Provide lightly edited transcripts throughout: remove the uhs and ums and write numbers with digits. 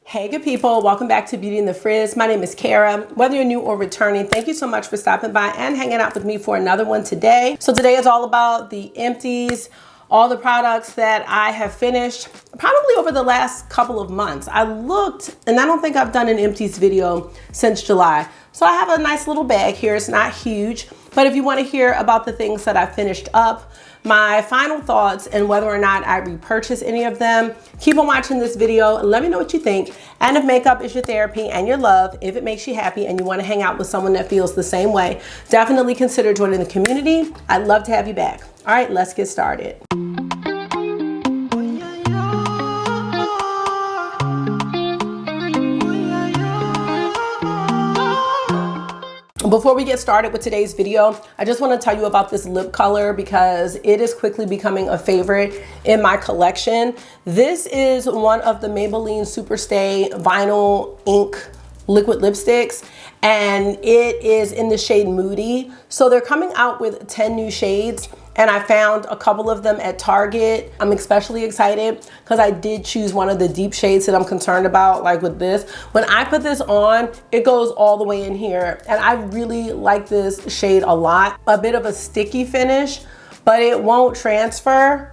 Hey good people, welcome back to Beauty in the Frizz. My name is Cara. Whether you're new or returning, thank you so much for stopping by and hanging out with me for another one today. So today is all about the Empties, all the products that I have finished probably over the last couple of months. I looked and I don't think I've done an Empties video since July. So I have a nice little bag here. It's not huge, but if you want to hear about the things that I finished up, my final thoughts and whether or not I repurchase any of them, keep on watching this video and let me know what you think. And if makeup is your therapy and your love, if it makes you happy and you want to hang out with someone that feels the same way, definitely consider joining the community. I'd love to have you back. All right, let's get started. Before we get started with today's video, I just want to tell you about this lip color because it is quickly becoming a favorite in my collection. This is one of the Maybelline Superstay Vinyl Ink liquid lipsticks, and it is in the shade Moody. So they're coming out with 10 new shades, and I found a couple of them at Target. I'm especially excited because I did choose one of the deep shades that I'm concerned about, like with this. When I put this on, it goes all the way in here, and I really like this shade a lot. A bit of a sticky finish, but it won't transfer,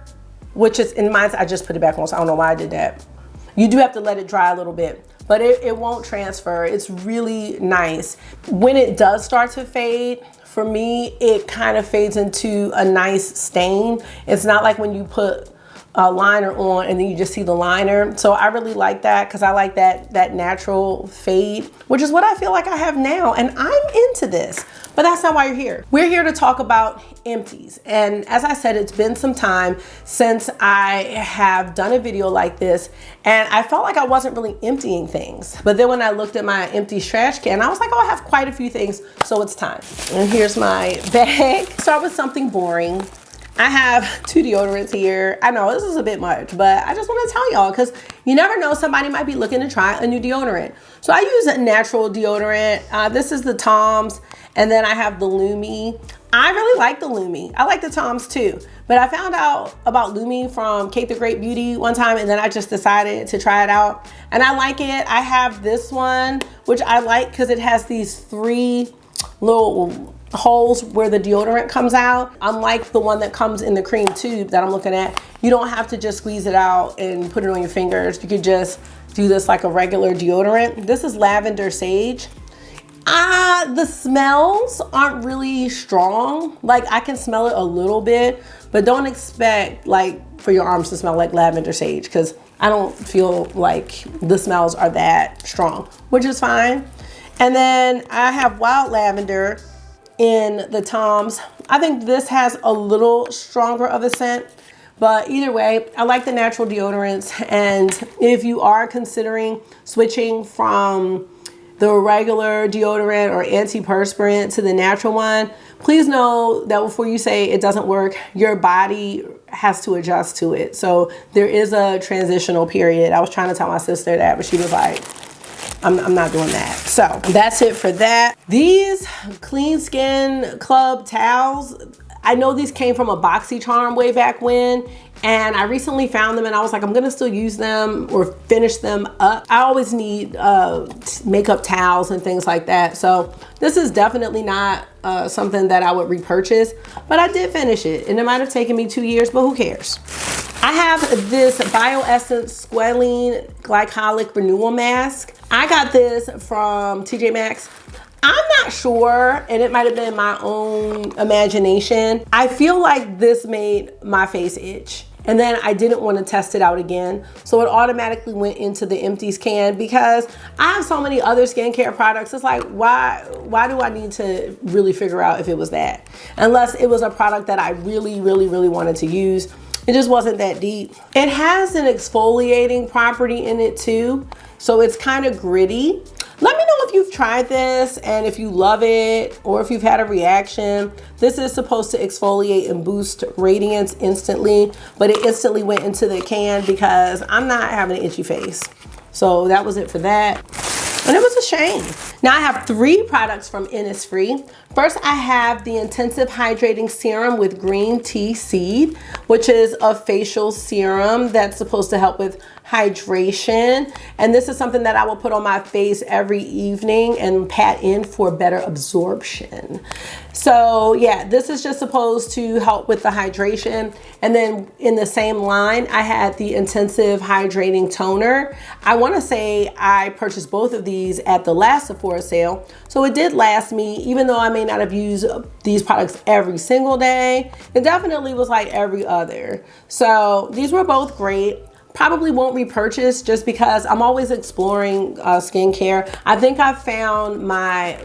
which is in mine. I just put it back on, so I don't know why I did that. You do have to let it dry a little bit, but it won't transfer. It's really nice. When it does start to fade, for me, it kind of fades into a nice stain. It's not like when you put a liner on and then you just see the liner. So I really like that because I like that natural fade, which is what I feel like I have now. And I'm into this, but that's not why you're here. We're here to talk about Empties. And as I said, it's been some time since I have done a video like this, and I felt like I wasn't really emptying things. But then when I looked at my empty trash can, I was like, oh, I have quite a few things, so it's time. And here's my bag. Start with something boring. I have 2 deodorants here. I know this is a bit much, but I just want to tell y'all because you never know, somebody might be looking to try a new deodorant. So I use a natural deodorant. This is the Tom's, and then I have the Lumi. I really like the Lumi. I like the Tom's too, but I found out about Lumi from Kate the Great Beauty one time, and then I just decided to try it out, and I like it. I have this one, which I like because it has these 3 little holes where the deodorant comes out. Unlike the one that comes in the cream tube that I'm looking at, you don't have to just squeeze it out and put it on your fingers. You could just do this like a regular deodorant. This is lavender sage. The smells aren't really strong. Like, I can smell it a little bit, but don't expect like for your arms to smell like lavender sage because I don't feel like the smells are that strong, which is fine. And then I have wild lavender in the Tom's. I think this has a little stronger of a scent, but either way, I like the natural deodorants. And if you are considering switching from the regular deodorant or antiperspirant to the natural one, please know that before you say it doesn't work, your body has to adjust to it. So there is a transitional period. I was trying to tell my sister that, but she was like, I'm not doing that. So that's it for that. These Clean Skin Club towels, I know these came from a BoxyCharm way back when, and I recently found them and I was like, I'm gonna still use them or finish them up. I always need makeup towels and things like that. So this is definitely not something that I would repurchase, but I did finish it, and it might have taken me 2 years, but who cares? I have this BioEssence Squalene Glycolic Renewal Mask. I got this from TJ Maxx. I'm not sure, and it might have been my own imagination. I feel like this made my face itch, and then I didn't want to test it out again. So it automatically went into the Empties can because I have so many other skincare products. It's like, why do I need to really figure out if it was that? Unless it was a product that I really wanted to use. It just wasn't that deep. It has an exfoliating property in it too, so it's kind of gritty. Let me know if you've tried this and if you love it or if you've had a reaction. This is supposed to exfoliate and boost radiance instantly, but it instantly went into the can because I'm not having an itchy face. So that was it for that. And it was a shame. Now I have 3 products from Innisfree. First, I have the Intensive Hydrating Serum with Green Tea Seed, which is a facial serum that's supposed to help with hydration, and this is something that I will put on my face every evening and pat in for better absorption. So yeah, this is just supposed to help with the hydration. And then in the same line, I had the intensive hydrating toner. I want to say I purchased both of these at the last Sephora sale, so it did last me, even though I may not have used these products every single day. It definitely was like every other. So these were both great. Probably won't repurchase just because I'm always exploring skincare. I think I found my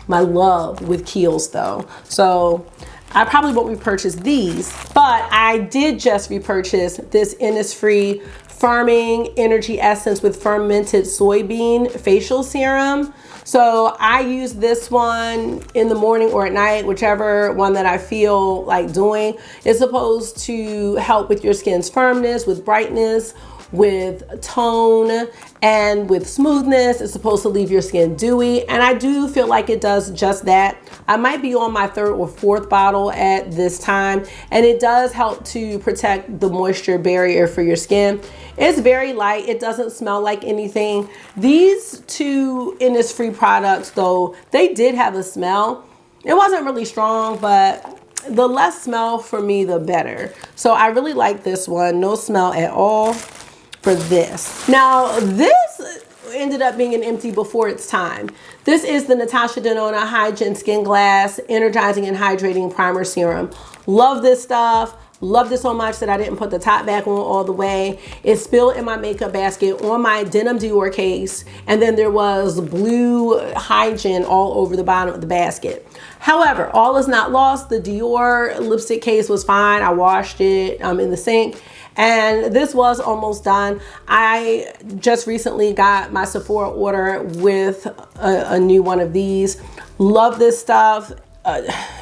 love with Kiehl's though. So I probably won't repurchase these, but I did just repurchase this Innisfree Firming Energy Essence with fermented soybean facial serum. So I use this one in the morning or at night, whichever one that I feel like doing. It's supposed to help with your skin's firmness, with brightness, with tone, and with smoothness. It's supposed to leave your skin dewy, and I do feel like it does just that. I might be on my 3rd or 4th bottle at this time, and it does help to protect the moisture barrier for your skin. It's very light. It doesn't smell like anything. These two Innisfree products though, they did have a smell. It wasn't really strong, but the less smell for me, the better. So I really like this one. No smell at all for this. Now this ended up being an empty before its time. This is the Natasha Denona Hygiene Skin Glass Energizing and Hydrating Primer Serum. Love this stuff. Love this so much that I didn't put the top back on all the way. It spilled in my makeup basket on my denim Dior case, and then there was blue Hygiene all over the bottom of the basket. However, all is not lost. The Dior lipstick case was fine. I washed it in the sink, and this was almost done. I just recently got my Sephora order with a new one of these. Love this stuff.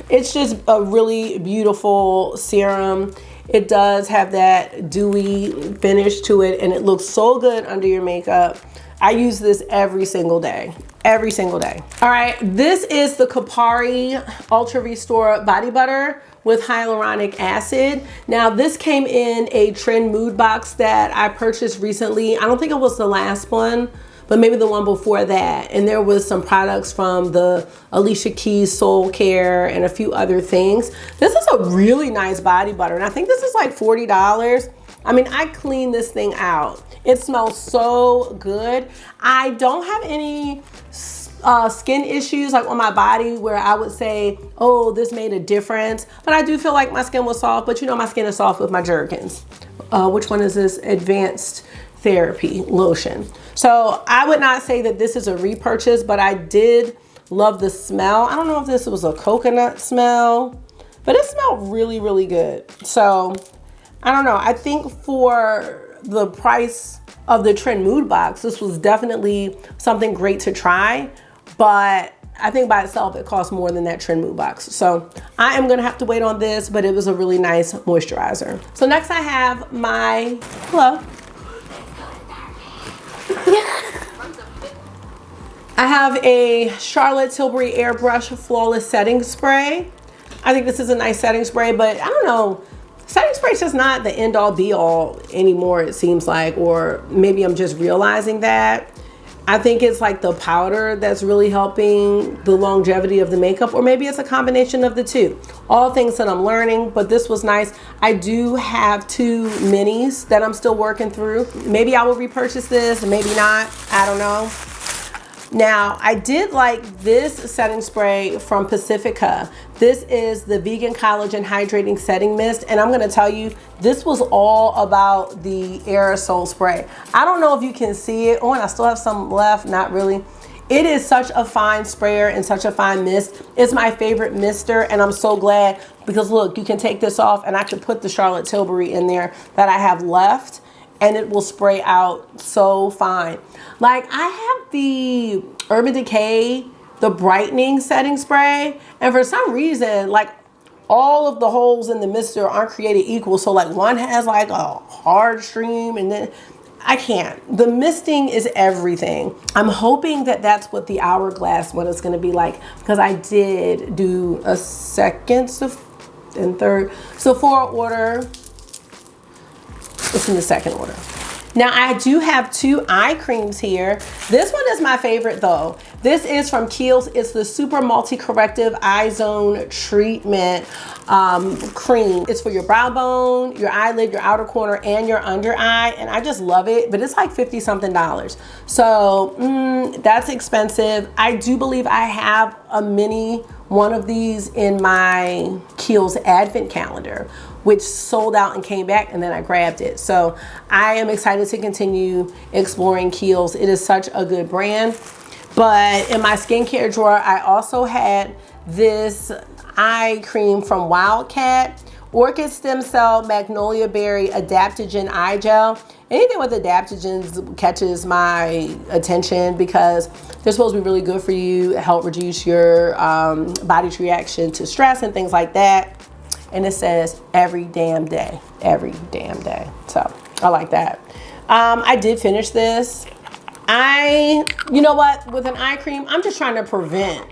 It's just a really beautiful serum. It does have that dewy finish to it, and it looks so good under your makeup. I use this every single day. Every single day. All right, this is the Kapari Ultra Restore Body Butter with hyaluronic acid. Now this came in a Trend mood box that I purchased recently. I don't think it was the last one, but maybe the one before that. And there was some products from the Alicia Keys Soul Care and a few other things. This is a really nice body butter, and I think this is like $40. I mean, I cleaned this thing out. It smells so good. I don't have any skin issues like on my body where I would say, oh, this made a difference. But I do feel like my skin was soft, but you know my skin is soft with my Jergens. Which one is this? Advanced Therapy Lotion. So I would not say that this is a repurchase, but I did love the smell. I don't know if this was a coconut smell, but it smelled really, really good. So I don't know. I think for the price of the Trend mood box, this was definitely something great to try, but I think by itself it costs more than that Trend mood box. So I am gonna have to wait on this, but it was a really nice moisturizer. So next I have my, hello. I have a Charlotte Tilbury Airbrush Flawless Setting Spray. I think this is a nice setting spray, but I don't know. Setting spray is just not the end all be all anymore, it seems like, or maybe I'm just realizing that. I think it's like the powder that's really helping the longevity of the makeup, or maybe it's a combination of the two. All things that I'm learning, but this was nice. I do have 2 minis that I'm still working through. Maybe I will repurchase this, maybe not, I don't know. Now, I did like this setting spray from Pacifica. This is the Vegan Collagen Hydrating Setting Mist, and I'm gonna tell you, this was all about the aerosol spray. I don't know if you can see it. Oh, and I still have some left, not really. It is such a fine sprayer and such a fine mist. It's my favorite mister, and I'm so glad because look, you can take this off and I can put the Charlotte Tilbury in there that I have left, and it will spray out so fine. Like, I have the Urban Decay, the brightening setting spray, and for some reason, like, all of the holes in the mister aren't created equal. So like one has like a hard stream, and then I can't. The misting is everything. I'm hoping that that's what the Hourglass one is gonna be like, because I did do a second and third Sephora order. It's in the second order. Now I do have 2 eye creams here. This one is my favorite though. This is from Kiehl's. It's the Super Multi-Corrective Eye Zone Treatment cream. It's for your brow bone, your eyelid, your outer corner, and your under eye. And I just love it, but it's like $50-something. So that's expensive. I do believe I have a mini one of these in my Kiehl's advent calendar, which sold out and came back, and then I grabbed it. So I am excited to continue exploring Kiehl's. It is such a good brand. But in my skincare drawer, I also had this eye cream from Wildcat, Orchid Stem Cell Magnolia Berry Adaptogen Eye Gel. Anything with adaptogens catches my attention because they're supposed to be really good for you, help reduce your body's reaction to stress and things like that. And it says every damn day, So I like that. I did finish this. You know what, with an eye cream, I'm just trying to prevent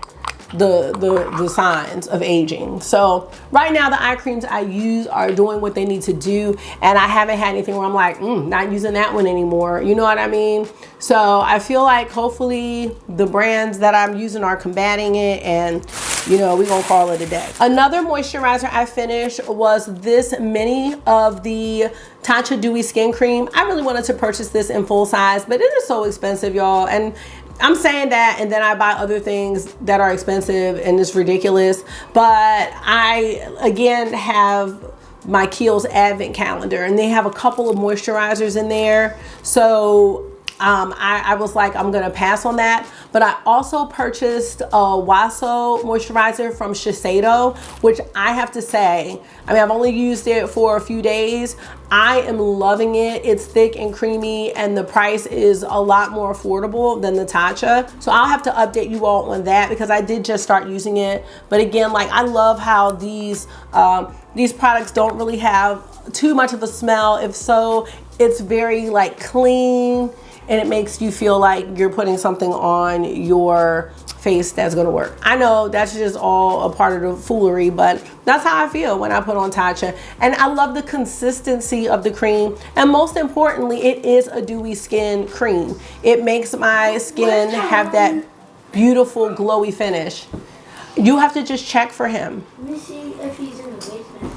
the signs of aging. So right now the eye creams I use are doing what they need to do, and I haven't had anything where I'm like, not using that one anymore. You know what I mean? So I feel like hopefully the brands that I'm using are combating it, and you know, we're gonna call it a day. Another moisturizer I finished was this mini of the Tatcha Dewy Skin Cream. I really wanted to purchase this in full size, but it is so expensive, y'all. And I'm saying that, and then I buy other things that are expensive and it's ridiculous. But I, again, have my Kiehl's Advent calendar, and they have a couple of moisturizers in there. So I was like, I'm gonna pass on that. But I also purchased a Waso moisturizer from Shiseido, which I have to say, I mean, I've only used it for a few days. I am loving it. It's thick and creamy, and the price is a lot more affordable than the Tatcha. So I'll have to update you all on that because I did just start using it. But again, like, I love how these products don't really have too much of a smell. If so, it's very like clean, and it makes you feel like you're putting something on your face that's gonna work. I know that's just all a part of the foolery, but that's how I feel when I put on Tatcha. And I love the consistency of the cream, and most importantly, it is a dewy skin cream. It makes my skin have that beautiful glowy finish. You have to just check for him. Let me see if he's in the basement.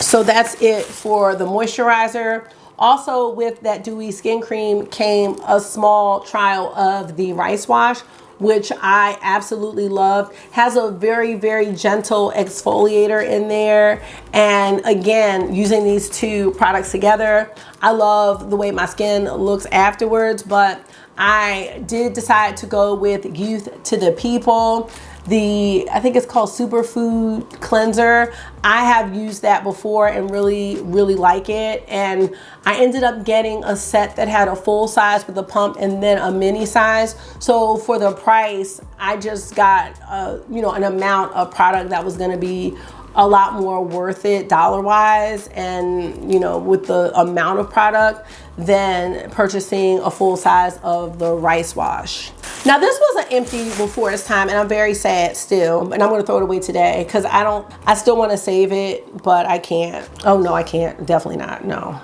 So that's it for the moisturizer. Also with that dewy skin cream came a small trial of the rice wash, which I absolutely loved. Has a very, very gentle exfoliator in there. And again, using these two products together, I love the way my skin looks afterwards, but I did decide to go with Youth to the People. I think it's called Superfood Cleanser. I have used that before and really, really like it. And I ended up getting a set that had a full size with a pump and then a mini size. So for the price, I just got an amount of product that was gonna be a lot more worth it dollar-wise, and with the amount of product, than purchasing a full size of the rice wash. Now this was an empty before its time, and I'm very sad still, and I'm gonna throw it away today because I still want to save it, but I can't. Oh no, I can't. Definitely not. No.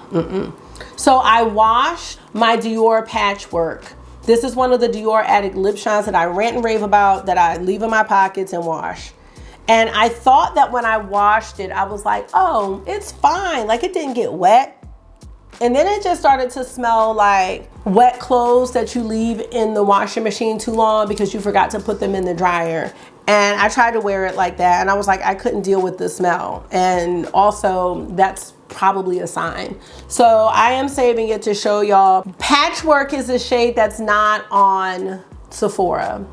So I washed my Dior Patchwork. This is one of the Dior Addict lip shines that I rant and rave about, that I leave in my pockets and wash. And I thought that when I washed it, I was like, oh, it's fine. Like, it didn't get wet. And then it just started to smell like wet clothes that you leave in the washing machine too long because you forgot to put them in the dryer. And I tried to wear it like that, and I was like, I couldn't deal with the smell. And also, that's probably a sign. So I am saving it to show y'all. Patchwork is a shade that's not on Sephora,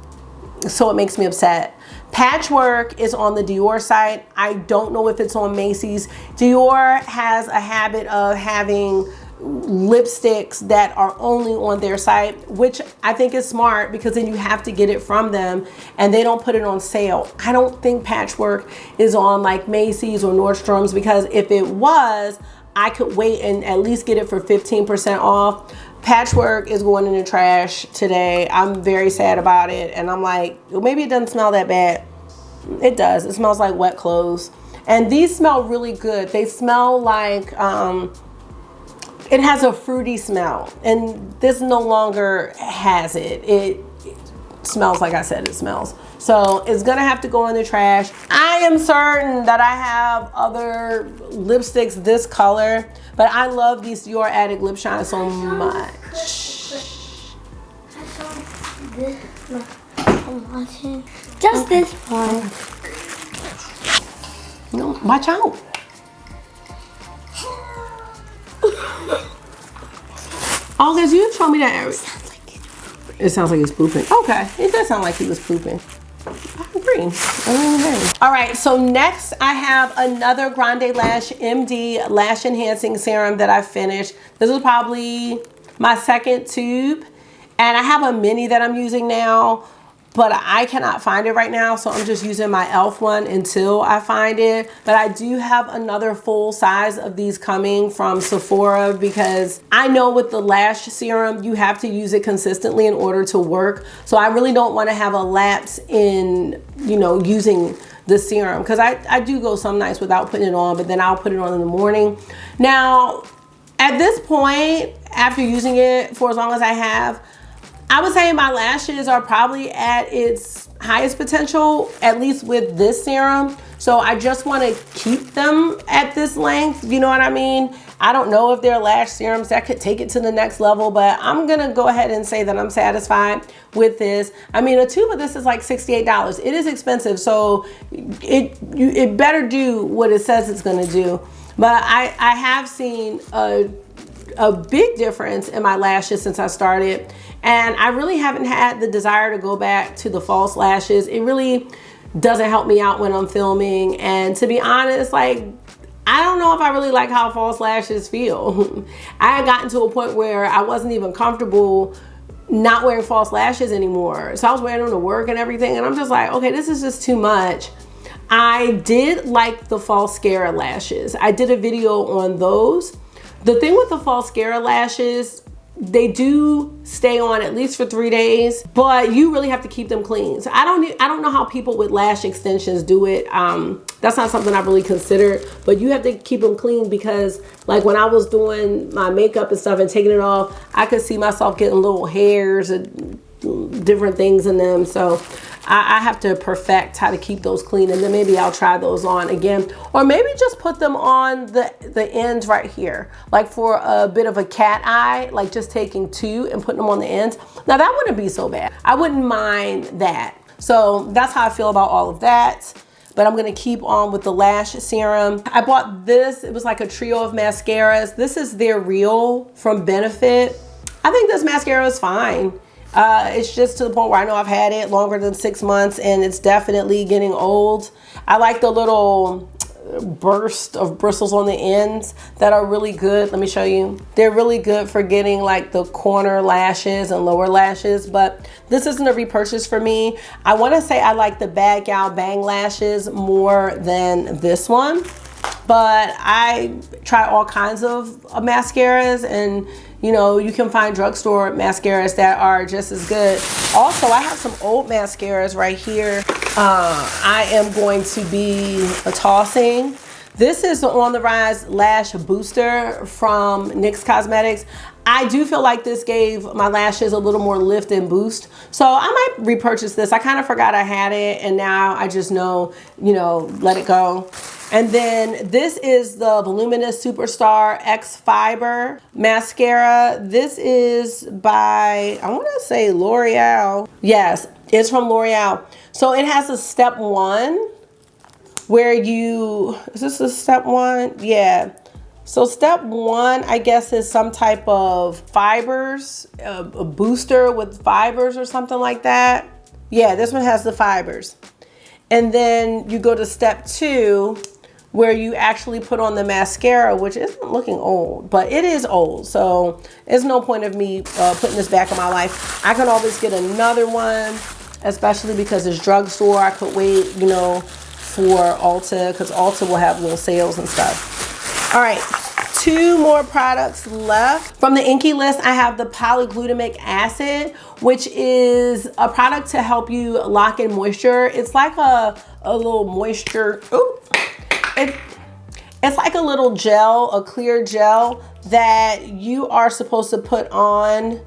so it makes me upset. Patchwork is on the Dior site. I don't know if it's on Macy's. Dior has a habit of having lipsticks that are only on their site, which I think is smart because then you have to get it from them and they don't put it on sale. I don't think Patchwork is on like Macy's or Nordstrom's, because if it was, I could wait and at least get it for 15% off. Patchwork is going in the trash today. I'm very sad about it. And I'm like, well, maybe it doesn't smell that bad. It does. It smells like wet clothes. And these smell really good. They smell like it has a fruity smell, and this no longer has it. It smells like I said it smells. So it's gonna have to go in the trash. I am certain that I have other lipsticks this color, but I love these Dior Addict Lip Shine so much. Just this one. No, watch out. August, you told me that, Eric. It sounds like he's pooping. Okay, it does sound like he was pooping. I agree. All right, so next I have another Grande Lash MD Lash Enhancing Serum that I finished. This is probably my second tube, and I have a mini that I'm using now, but I cannot find it right now, so I'm just using my e.l.f. one until I find it. But I do have another full size of these coming from Sephora, because I know with the lash serum, you have to use it consistently in order to work. So I really don't want to have a lapse in, you know, using the serum, because I do go some nights without putting it on, but then I'll put it on in the morning. Now, at this point, after using it for as long as I have, I would say my lashes are probably at its highest potential, at least with this serum. So I just want to keep them at this length, you know what I mean? I don't know if they're lash serums that could take it to the next level, but I'm gonna go ahead and say that I'm satisfied with this. I mean, a tube of this is like $68. It is expensive, so it better do what it says it's gonna do. But I have seen a big difference in my lashes since I started, and I really haven't had the desire to go back to the false lashes. It really doesn't help me out when I'm filming, and to be honest, like, I don't know if I really like how false lashes feel. I had gotten to a point where I wasn't even comfortable not wearing false lashes anymore, so I was wearing them to work and everything, and I'm just like, okay, this is just too much. I did like the false Cara lashes. I did a video on those. The thing with the false Cara lashes, they do stay on at least for 3 days, but you really have to keep them clean. So I don't know how people with lash extensions do it. That's not something I've really considered, but you have to keep them clean, because like when I was doing my makeup and stuff and taking it off, I could see myself getting little hairs and different things in them. So I have to perfect how to keep those clean, and then maybe I'll try those on again, or maybe just put them on the ends right here, like for a bit of a cat eye, like just taking 2 and putting them on the ends. Now that wouldn't be so bad. I wouldn't mind that. So that's how I feel about all of that. But I'm gonna keep on with the lash serum. I bought this, it was like a trio of mascaras. This is their Real from Benefit. I think this mascara is fine. It's just to the point where I know I've had it longer than 6 months, and it's definitely getting old. I like the little burst of bristles on the ends that are really good. Let me show you. They're really good for getting like the corner lashes and lower lashes, but this isn't a repurchase for me. I want to say I like the Bad Gal Bang lashes more than this one, but I try all kinds of mascaras, and you know, you can find drugstore mascaras that are just as good. Also, I have some old mascaras right here. I am going to be tossing. This is the On the Rise Lash Booster from NYX Cosmetics. I do feel like this gave my lashes a little more lift and boost, so I might repurchase this. I kind of forgot I had it, and now I just know, you know, let it go. And then this is the Voluminous Superstar X Fiber Mascara. This is by, I want to say L'Oreal. Yes, it's from L'Oreal. So it has a step 1 where you, is this a step 1? Yeah. So step 1, I guess, is some type of fibers, a booster with fibers or something like that. Yeah, this one has the fibers. And then you go to step 2, where you actually put on the mascara, which isn't looking old, but it is old. So there's no point of me putting this back in my life. I can always get another one, especially because it's drugstore. I could wait, you know, for Ulta, because Ulta will have little sales and stuff. All right, 2 more products left. From the Inky list, I have the polyglutamic acid, which is a product to help you lock in moisture. It's like a little moisture, It's like a little gel, a clear gel that you are supposed to put on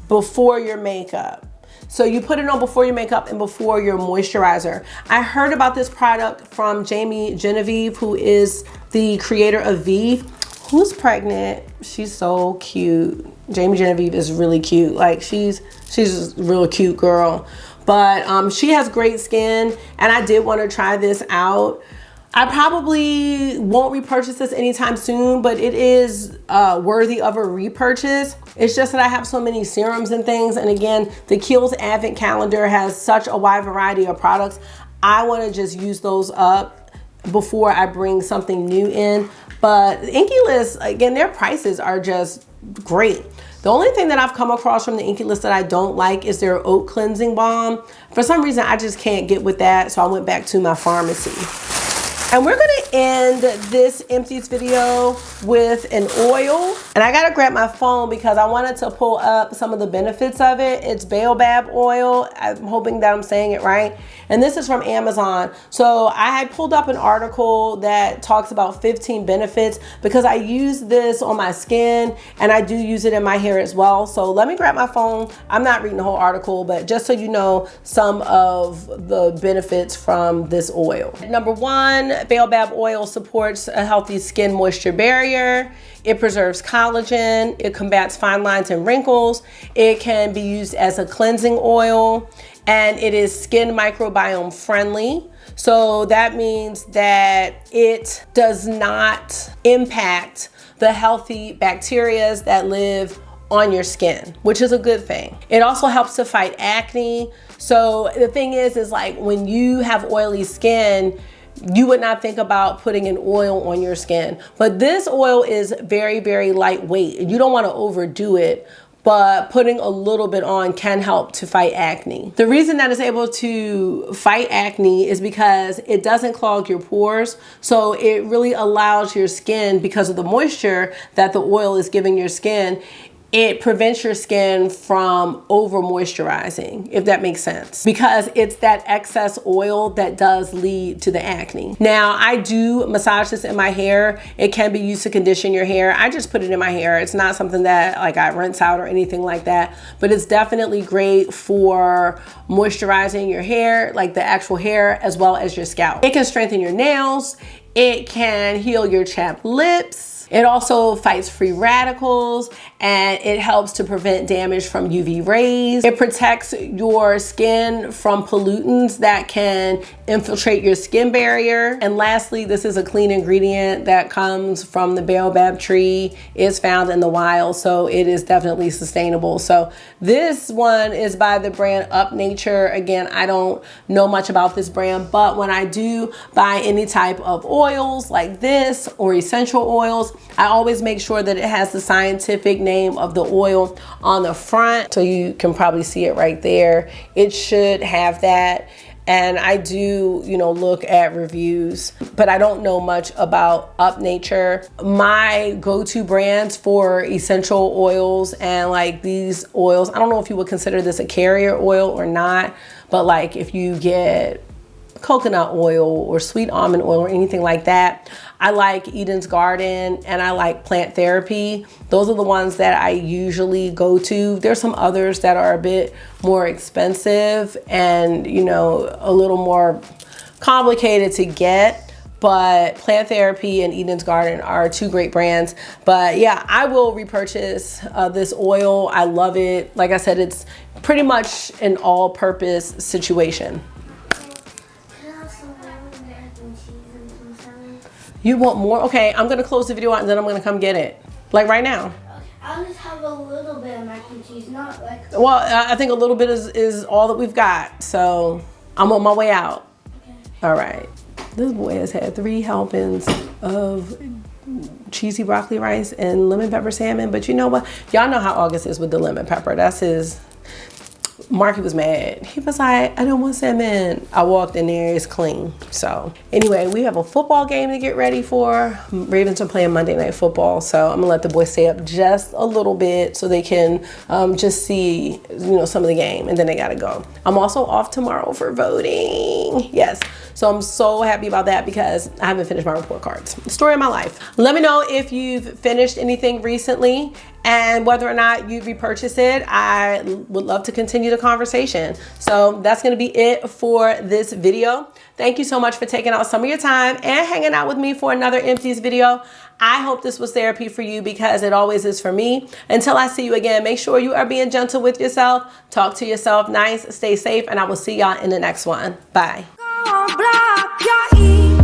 before your makeup. So you put it on before your makeup and before your moisturizer. I heard about this product from Jamie Genevieve, who is the creator of Vive, who's pregnant. She's so cute. Jamie Genevieve is really cute. Like she's a real cute girl. But she has great skin, and I did want to try this out. I probably won't repurchase this anytime soon, but it is worthy of a repurchase. It's just that I have so many serums and things. And again, the Kiehl's Advent Calendar has such a wide variety of products. I want to just use those up before I bring something new in. But Inky List, again, their prices are just great. The only thing that I've come across from the Inky List that I don't like is their oat cleansing balm. For some reason, I just can't get with that, so I went back to my pharmacy. And we're gonna end this Empties video with an oil. And I gotta grab my phone because I wanted to pull up some of the benefits of it. It's baobab oil. I'm hoping that I'm saying it right. And this is from Amazon. So I had pulled up an article that talks about 15 benefits because I use this on my skin and I do use it in my hair as well. So let me grab my phone. I'm not reading the whole article, but just so you know some of the benefits from this oil. Number one, baobab oil supports a healthy skin moisture barrier. It preserves collagen. It combats fine lines and wrinkles. It can be used as a cleansing oil, and it is skin microbiome friendly. So that means that it does not impact the healthy bacteria that live on your skin, which is a good thing. It also helps to fight acne. So the thing is like when you have oily skin, you would not think about putting an oil on your skin. But this oil is very, very lightweight. You don't want to overdo it, but putting a little bit on can help to fight acne. The reason that it's able to fight acne is because it doesn't clog your pores. So it really allows your skin, because of the moisture that the oil is giving your skin, it prevents your skin from over moisturizing, if that makes sense, because it's that excess oil that does lead to the acne. Now, I do massage this in my hair. It can be used to condition your hair. I just put it in my hair. It's not something that like I rinse out or anything like that, but it's definitely great for moisturizing your hair, like the actual hair, as well as your scalp. It can strengthen your nails. It can heal your chapped lips. It also fights free radicals, and it helps to prevent damage from UV rays. It protects your skin from pollutants that can infiltrate your skin barrier. And lastly, this is a clean ingredient that comes from the baobab tree. It's found in the wild, so it is definitely sustainable. So this one is by the brand Up Nature. Again, I don't know much about this brand, but when I do buy any type of oils like this or essential oils, I always make sure that it has the scientific name of the oil on the front. So you can probably see it right there. It should have that. And I do, you know, look at reviews, but I don't know much about Up Nature. My go-to brands for essential oils and like these oils, I don't know if you would consider this a carrier oil or not, but like if you get coconut oil or sweet almond oil or anything like that, I like Eden's Garden and I like Plant Therapy. Those are the ones that I usually go to. There's some others that are a bit more expensive and, you know, a little more complicated to get, but Plant Therapy and Eden's Garden are two great brands. But yeah, I will repurchase this oil. I love it. Like I said, it's pretty much an all-purpose situation. You want more? Okay, I'm gonna close the video out and then I'm gonna come get it. Like right now. Okay, I'll just have a little bit of mac and cheese, not like... Well, I think a little bit is all that we've got. So I'm on my way out. Okay. All right. This boy has had 3 helpings of cheesy broccoli rice and lemon pepper salmon. But you know what? Y'all know how August is with the lemon pepper. That's his Marky was mad. He was like, I don't want salmon. I walked in there, it's clean. So anyway, we have a football game to get ready for. Ravens are playing Monday Night Football, so I'm gonna let the boys stay up just a little bit so they can just see, you know, some of the game, and then they gotta go. I'm also off tomorrow for voting. Yes. So I'm so happy about that because I haven't finished my report cards. Story of my life. Let me know if you've finished anything recently and whether or not you've repurchased it. I would love to continue the conversation. So that's gonna be it for this video. Thank you so much for taking out some of your time and hanging out with me for another Empties video. I hope this was therapy for you because it always is for me. Until I see you again, make sure you are being gentle with yourself. Talk to yourself nice, stay safe, and I will see y'all in the next one. Bye. Block your